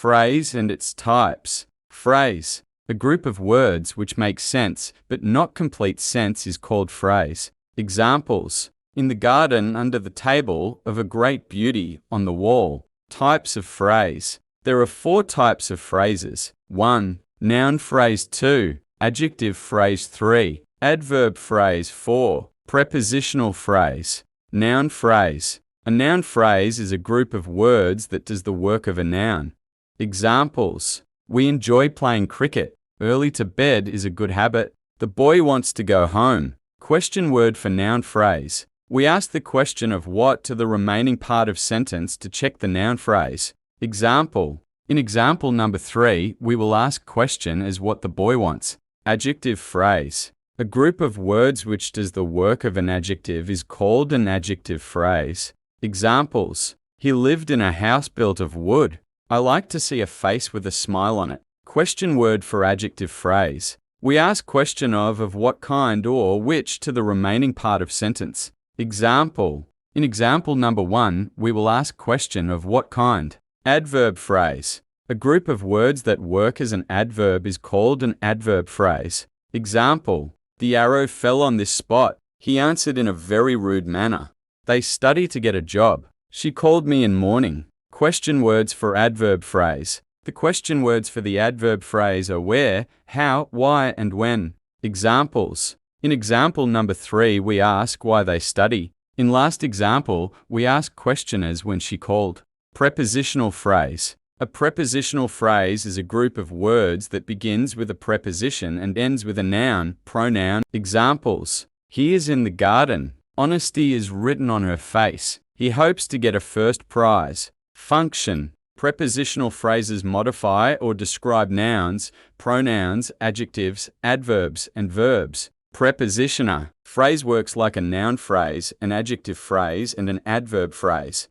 Phrase and its types. Phrase. A group of words which make sense but not complete sense is called phrase. Examples. In the garden under the table of a great beauty on the wall. Types of phrase. There are 4 types of phrases. 1. Noun phrase. 2. Adjective phrase. 3. Adverb phrase. 4. Prepositional phrase. Noun phrase. A noun phrase is a group of words that does the work of a noun. Examples. We enjoy playing cricket. Early to bed is a good habit. The boy wants to go home. Question word for noun phrase. We ask the question of what to the remaining part of sentence to check the noun phrase. Example. In example number 3, we will ask question as what the boy wants. Adjective phrase. A group of words which does the work of an adjective is called an adjective phrase. Examples. He lived in a house built of wood. I like to see a face with a smile on it. Question word for adjective phrase. We ask question of what kind or which to the remaining part of sentence. Example. In example number 1, we will ask question of what kind. Adverb phrase. A group of words that work as an adverb is called an adverb phrase. Example. The arrow fell on this spot. He answered in a very rude manner. They study to get a job. She called me in morning. Question words for adverb phrase. The question words for the adverb phrase are where, how, why, and when. Examples. In example number 3, we ask why they study. In last example, we ask question as when she called. Prepositional phrase. A prepositional phrase is a group of words that begins with a preposition and ends with a noun, pronoun. Examples. He is in the garden. Honesty is written on her face. He hopes to get a first prize. Function. Prepositional phrases modify or describe nouns, pronouns, adjectives, adverbs, and verbs. Prepositioner. Phrase works like a noun phrase, an adjective phrase, and an adverb phrase.